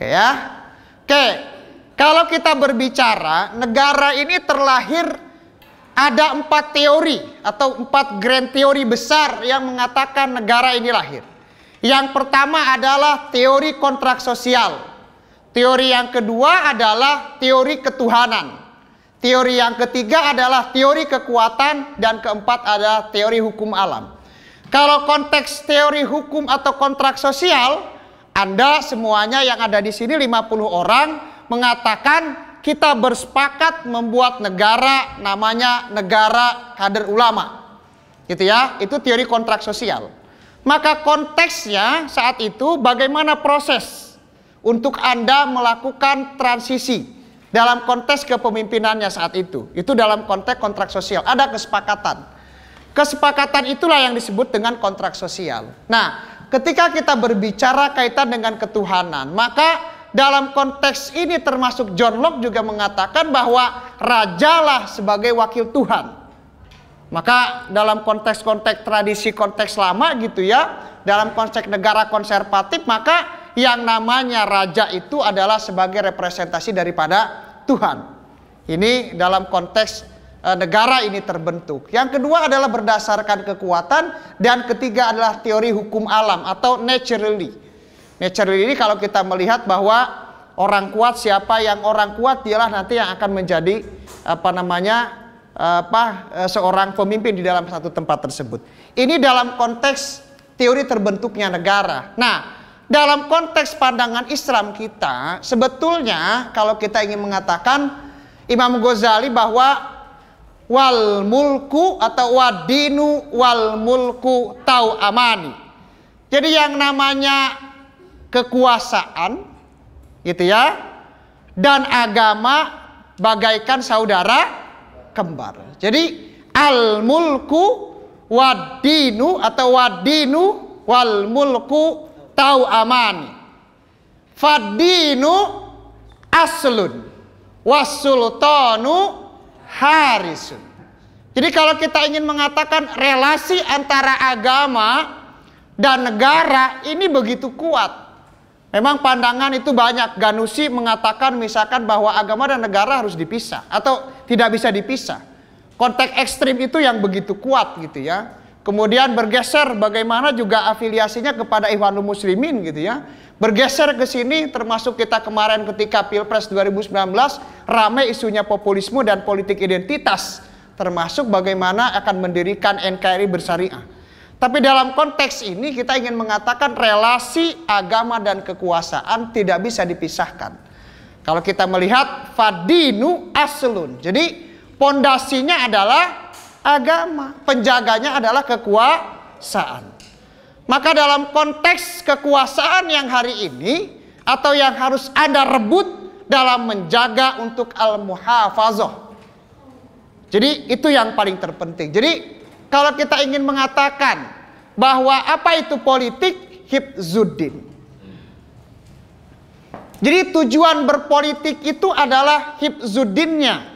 Oke ya. Oke, kalau kita berbicara negara ini terlahir, ada 4 teori atau 4 grand teori besar yang mengatakan negara ini lahir. Yang pertama adalah teori kontrak sosial. Teori yang kedua adalah teori ketuhanan. Teori yang ketiga adalah teori kekuatan, dan keempat adalah teori hukum alam. Kalau konteks teori hukum atau kontrak sosial, Anda semuanya yang ada di sini 50 orang mengatakan kita bersepakat membuat negara namanya negara kader ulama. Gitu ya, itu teori kontrak sosial. Maka konteksnya saat itu bagaimana proses untuk Anda melakukan transisi dalam konteks kepemimpinannya saat itu. Itu dalam konteks kontrak sosial, ada kesepakatan. Kesepakatan itulah yang disebut dengan kontrak sosial. Nah, ketika kita berbicara kaitan dengan ketuhanan, maka dalam konteks ini termasuk John Locke juga mengatakan bahwa rajalah sebagai wakil Tuhan. Maka dalam konteks-konteks tradisi konteks lama gitu ya, dalam konteks negara konservatif, maka yang namanya raja itu adalah sebagai representasi daripada Tuhan. Ini dalam konteks negara ini terbentuk. Yang kedua adalah berdasarkan kekuatan, dan ketiga adalah teori hukum alam atau naturally. Naturally ini kalau kita melihat bahwa orang kuat, siapa yang orang kuat dialah nanti yang akan menjadi seorang pemimpin di dalam satu tempat tersebut. Ini dalam konteks teori terbentuknya negara. Nah, dalam konteks pandangan Islam kita, sebetulnya kalau kita ingin mengatakan Imam Ghazali bahwa wal mulku atau wadinu wal mulku tau amani. Jadi yang namanya kekuasaan gitu ya, dan agama bagaikan saudara kembar. Jadi al mulku wadinu atau wadinu wal mulku tau amani. Fadinu aslun wasultanu harisun. Jadi kalau kita ingin mengatakan relasi antara agama dan negara ini begitu kuat. Memang pandangan itu banyak. Ganusi mengatakan misalkan bahwa agama dan negara harus dipisah atau tidak bisa dipisah. Konteks ekstrim itu yang begitu kuat gitu ya. Kemudian bergeser bagaimana juga afiliasinya kepada Ikhwanul Muslimin gitu ya. Bergeser ke sini, termasuk kita kemarin ketika Pilpres 2019 ramai isunya populisme dan politik identitas, termasuk bagaimana akan mendirikan NKRI bersyariah. Tapi dalam konteks ini kita ingin mengatakan relasi agama dan kekuasaan tidak bisa dipisahkan. Kalau kita melihat fadinu aslun, jadi pondasinya adalah agama, penjaganya adalah kekuasaan. Maka dalam konteks kekuasaan yang hari ini atau yang harus Anda rebut dalam menjaga untuk al-muhafazah. Jadi itu yang paling terpenting. Jadi kalau kita ingin mengatakan bahwa apa itu politik, hifzuddin. Jadi tujuan berpolitik itu adalah hifzuddinnya.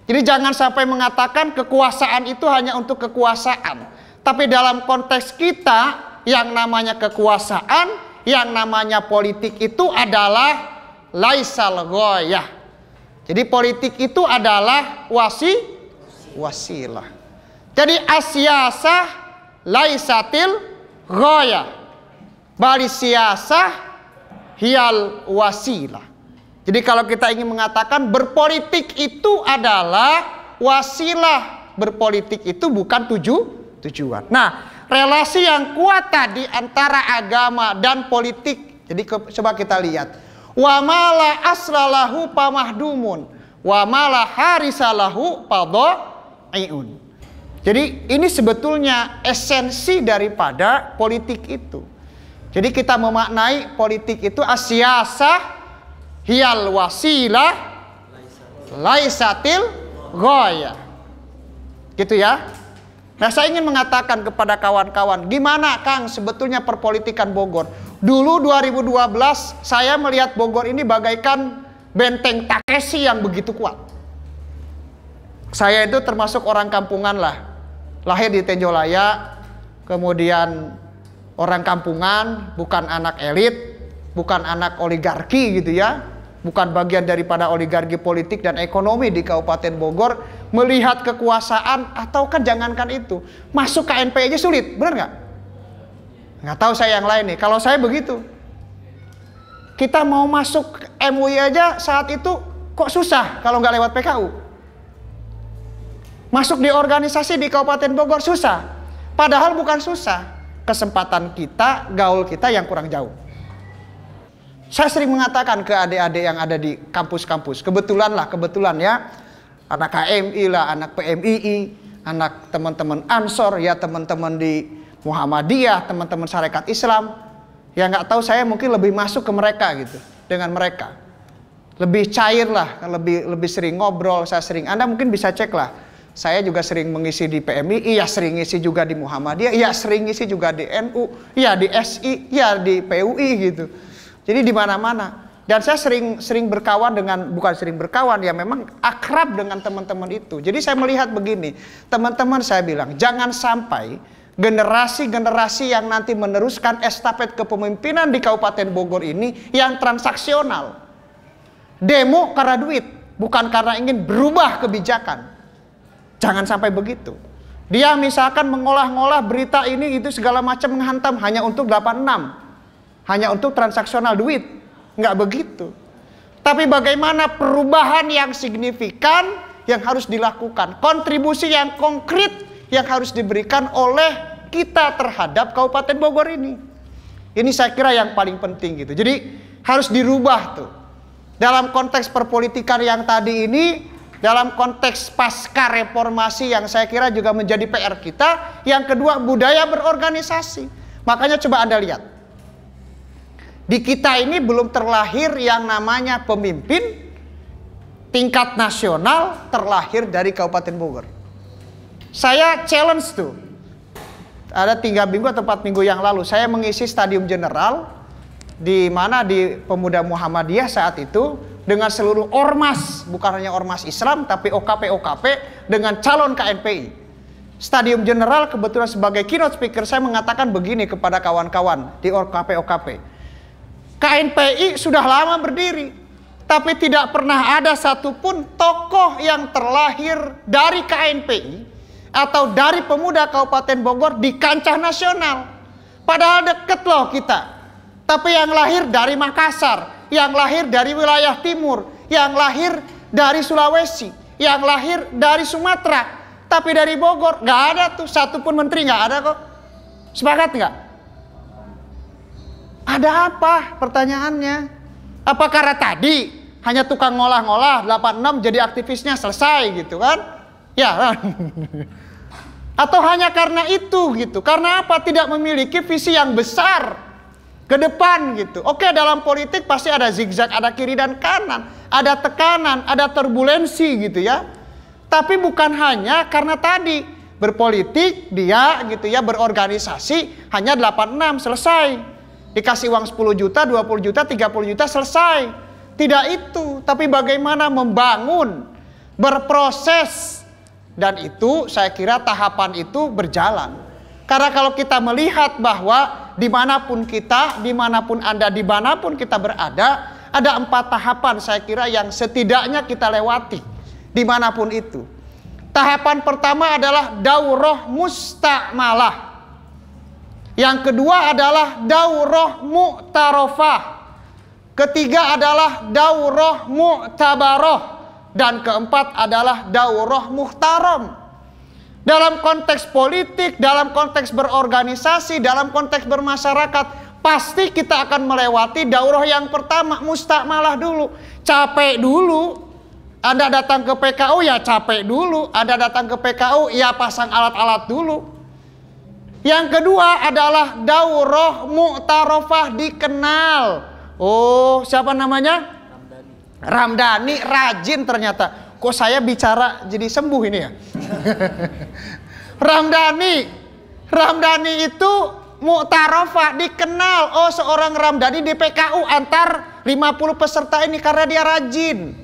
Jadi jangan sampai mengatakan kekuasaan itu hanya untuk kekuasaan. Tapi dalam konteks kita yang namanya kekuasaan, yang namanya politik itu adalah laisal ghoyah. Jadi politik itu adalah wasilah. Jadi asyasah laisatil ghoyah, bali siyasah hiyal wasilah. Jadi kalau kita ingin mengatakan berpolitik itu adalah wasilah, berpolitik itu bukan tujuan. Nah, relasi yang kuat tadi antara agama dan politik. Jadi coba kita lihat. Wa mala aslalahu pamahdumun wa mala harisalahu padaiun. Jadi ini sebetulnya esensi daripada politik itu. Jadi kita memaknai politik itu asyasah hiyal wasilah laisatil ghoyah. Gitu ya. Nah, saya ingin mengatakan kepada kawan-kawan, gimana Kang sebetulnya perpolitikan Bogor? Dulu 2012 saya melihat Bogor ini bagaikan benteng Takeshi yang begitu kuat. Saya itu termasuk orang kampungan lah. Lahir di Tejolaya, kemudian orang kampungan, bukan anak elit. bukan anak oligarki gitu ya, bukan bagian daripada oligarki politik dan ekonomi di Kabupaten Bogor, melihat kekuasaan atau kan jangankan itu, masuk KNPI aja sulit, benar nggak? Nggak tahu saya yang lain nih, kalau saya begitu. Kita mau masuk MUI aja saat itu kok susah kalau nggak lewat PKU. Masuk di organisasi di Kabupaten Bogor susah. Padahal bukan susah. Kesempatan kita, gaul kita yang kurang jauh. Saya sering mengatakan ke adik-adik yang ada di kampus-kampus. Kebetulan ya. Anak KMI lah, anak PMII, anak teman-teman Ansor, ya teman-teman di Muhammadiyah, teman-teman Sarekat Islam. Ya nggak tahu, saya mungkin lebih masuk ke mereka gitu, dengan mereka lebih cair lah, lebih sering ngobrol. Anda mungkin bisa cek lah, saya juga sering mengisi di PMII, ya sering ngisi juga di Muhammadiyah, ya sering ngisi juga di NU, ya di SI, ya di PUI gitu. Jadi di mana-mana. Dan saya sering berkawan dengan, bukan sering berkawan, ya memang akrab dengan teman-teman itu. Jadi saya melihat begini, teman-teman, saya bilang jangan sampai generasi-generasi yang nanti meneruskan estafet kepemimpinan di Kabupaten Bogor ini yang transaksional. Demo karena duit, bukan karena ingin berubah kebijakan. Jangan sampai begitu. Dia misalkan mengolah-ngolah berita ini itu segala macam menghantam hanya untuk 86. Hanya untuk transaksional duit. Nggak begitu. Tapi bagaimana perubahan yang signifikan yang harus dilakukan. Kontribusi yang konkret yang harus diberikan oleh kita terhadap Kabupaten Bogor ini. Ini saya kira yang paling penting gitu. Jadi harus dirubah tuh. Dalam konteks perpolitikan yang tadi ini, dalam konteks pasca reformasi yang saya kira juga menjadi PR kita. Yang kedua, budaya berorganisasi. Makanya coba Anda lihat. Di kita ini belum terlahir yang namanya pemimpin tingkat nasional terlahir dari Kabupaten Bogor. Saya challenge tuh, ada 3 minggu atau 4 minggu yang lalu, saya mengisi Stadium General, di mana di Pemuda Muhammadiyah saat itu, dengan seluruh ormas, bukan hanya ormas Islam, tapi OKP-OKP, dengan calon KNPI. Stadium General kebetulan sebagai keynote speaker, saya mengatakan begini kepada kawan-kawan di OKP-OKP. KNPI sudah lama berdiri, tapi tidak pernah ada satupun tokoh yang terlahir dari KNPI, atau dari pemuda Kabupaten Bogor di kancah nasional. Padahal deket loh kita. Tapi yang lahir dari Makassar, yang lahir dari wilayah timur, yang lahir dari Sulawesi, yang lahir dari Sumatera. Tapi dari Bogor nggak ada tuh, satupun menteri nggak ada kok. Sepakat nggak? Ada apa pertanyaannya? Apa karena tadi hanya tukang ngolah-ngolah 86 jadi aktivisnya selesai gitu kan? Ya. Atau hanya karena itu gitu. Karena apa? Tidak memiliki visi yang besar ke depan gitu. Oke, dalam politik pasti ada zigzag, ada kiri dan kanan, ada tekanan, ada turbulensi gitu ya. Tapi bukan hanya karena tadi berpolitik dia gitu ya, berorganisasi hanya 86 selesai. Dikasih uang 10 juta, 20 juta, 30 juta selesai. Tidak itu, tapi bagaimana membangun, berproses. Dan itu saya kira tahapan itu berjalan. Karena kalau kita melihat bahwa dimanapun kita, dimanapun Anda, dimanapun kita berada, ada 4 tahapan saya kira yang setidaknya kita lewati. Dimanapun itu. Tahapan pertama adalah daurah mustakmalah. Yang kedua adalah daurah mu'tarofah. Ketiga adalah daurah mu'tabaroh. Dan keempat adalah daurah muhtaram. Dalam konteks politik, dalam konteks berorganisasi, dalam konteks bermasyarakat, pasti kita akan melewati daurah yang pertama, mustakmalah dulu. Capek dulu. Anda datang ke PKU ya capek dulu. Anda datang ke PKU ya pasang alat-alat dulu. Yang kedua adalah daurah mu'tarofah, dikenal. Oh, siapa namanya? Ramdhani, rajin ternyata. Kok saya bicara jadi sembuh ini ya? Ramdhani itu mu'tarofah, dikenal. Oh, seorang Ramdhani di PKU antar 50 peserta ini karena dia rajin.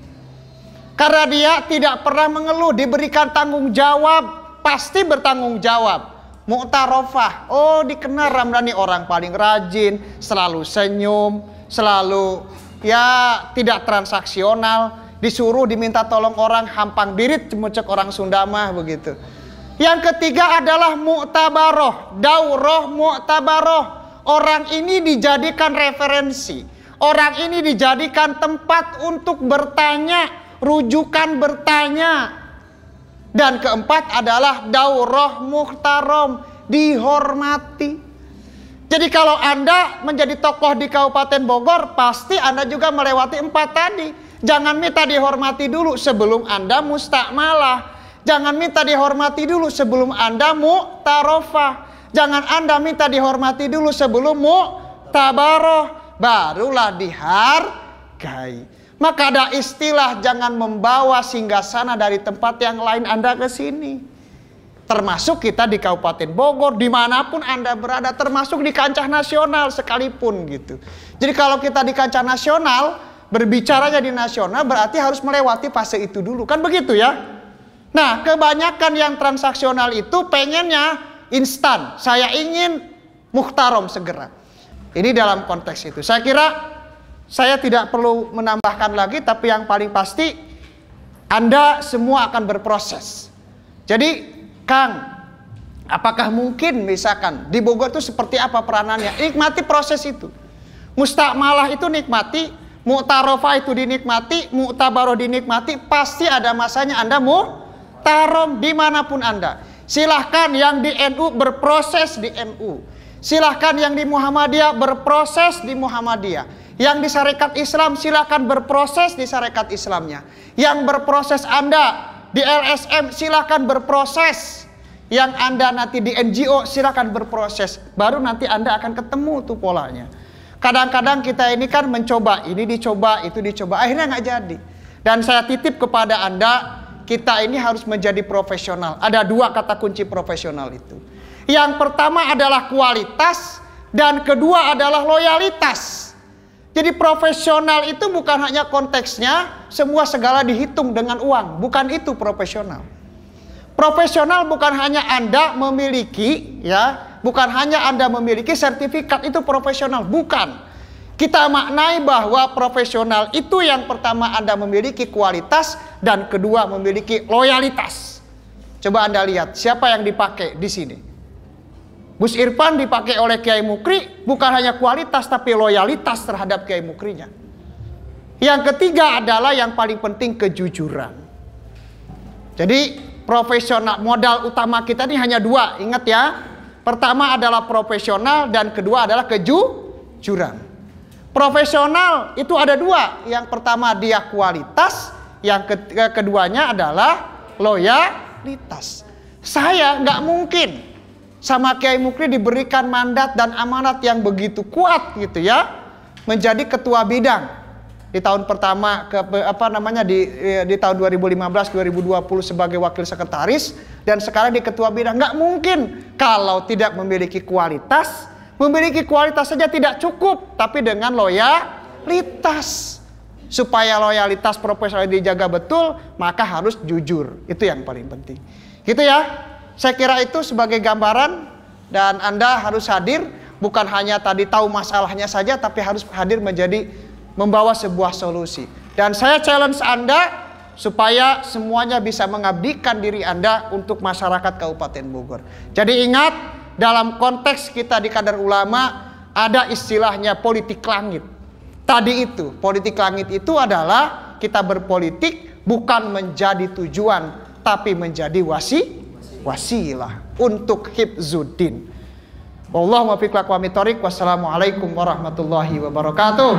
Karena dia tidak pernah mengeluh, diberikan tanggung jawab, pasti bertanggung jawab. Mu'tarofah, oh dikenal Ramdhani orang paling rajin, selalu senyum, selalu ya tidak transaksional, disuruh diminta tolong orang, hampang dirit cemucek orang Sunda mah begitu. Yang ketiga adalah mu'tabaroh, daurah mu'tabaroh. Orang ini dijadikan referensi, orang ini dijadikan tempat untuk bertanya, rujukan bertanya. Dan keempat adalah daurah muhtaram, dihormati. Jadi kalau Anda menjadi tokoh di Kabupaten Bogor, pasti Anda juga melewati 4 tadi. Jangan minta dihormati dulu sebelum Anda mustakmalah. Jangan minta dihormati dulu sebelum Anda mu'tarofah. Jangan Anda minta dihormati dulu sebelum mu'tabaroh. Barulah dihargai. Maka ada istilah jangan membawa singgasana dari tempat yang lain Anda ke sini. Termasuk kita di Kabupaten Bogor, dimanapun Anda berada, termasuk di kancah nasional sekalipun gitu. Jadi kalau kita di kancah nasional, berbicaranya di nasional berarti harus melewati fase itu dulu. Kan begitu ya? Nah, kebanyakan yang transaksional itu pengennya instan. Saya ingin muhtarom segera. Ini dalam konteks itu. Saya kira saya tidak perlu menambahkan lagi, tapi yang paling pasti Anda semua akan berproses. Jadi, Kang, apakah mungkin misalkan di Bogor itu seperti apa peranannya? Nikmati proses itu. Mustakmalah itu nikmati, mu'tarofah itu dinikmati, mu'tabaroh dinikmati, pasti ada masanya Anda muhtarom dimanapun Anda. Silahkan yang di NU berproses di NU. Silahkan yang di Muhammadiyah berproses di Muhammadiyah. Yang di Sarekat Islam silahkan berproses di Sarekat Islamnya. Yang berproses Anda di LSM silahkan berproses. Yang Anda nanti di NGO silahkan berproses. Baru nanti Anda akan ketemu tuh polanya. Kadang-kadang kita ini kan mencoba, ini dicoba, itu dicoba, akhirnya nggak jadi. Dan saya titip kepada Anda, kita ini harus menjadi profesional. Ada 2 kata kunci profesional itu. Yang pertama adalah kualitas, dan kedua adalah loyalitas. Jadi profesional itu bukan hanya konteksnya semua segala dihitung dengan uang, bukan itu profesional. Profesional bukan hanya Anda memiliki ya, bukan hanya Anda memiliki sertifikat itu profesional, bukan. Kita maknai bahwa profesional itu yang pertama Anda memiliki kualitas dan kedua memiliki loyalitas. Coba Anda lihat siapa yang dipakai di sini. Gus Irfan dipakai oleh Kiai Mukri bukan hanya kualitas tapi loyalitas terhadap Kiai Mukrinya. Yang ketiga adalah yang paling penting kejujuran. Jadi profesional, modal utama kita ini hanya 2, ingat ya. Pertama adalah profesional dan kedua adalah kejujuran. Profesional itu ada 2. Yang pertama dia kualitas, yang keduanya adalah loyalitas. Saya nggak mungkin sama Kiai Mukri diberikan mandat dan amanat yang begitu kuat gitu ya, menjadi ketua bidang di tahun pertama di tahun 2015-2020 sebagai wakil sekretaris dan sekarang di ketua bidang. Nggak mungkin kalau tidak memiliki kualitas. Memiliki kualitas saja tidak cukup, tapi dengan loyalitas. Supaya loyalitas profesional dijaga betul, maka harus jujur. Itu yang paling penting. Gitu ya. Saya kira itu sebagai gambaran dan Anda harus hadir bukan hanya tadi tahu masalahnya saja tapi harus hadir menjadi membawa sebuah solusi. Dan saya challenge Anda supaya semuanya bisa mengabdikan diri Anda untuk masyarakat Kabupaten Bogor. Jadi ingat dalam konteks kita di Kadar Ulama ada istilahnya politik langit. Tadi itu politik langit itu adalah kita berpolitik bukan menjadi tujuan tapi menjadi wasilah untuk hifzuddin. Wallahumma fiq lakum wa thoriq. Wassalamualaikum warahmatullahi wabarakatuh.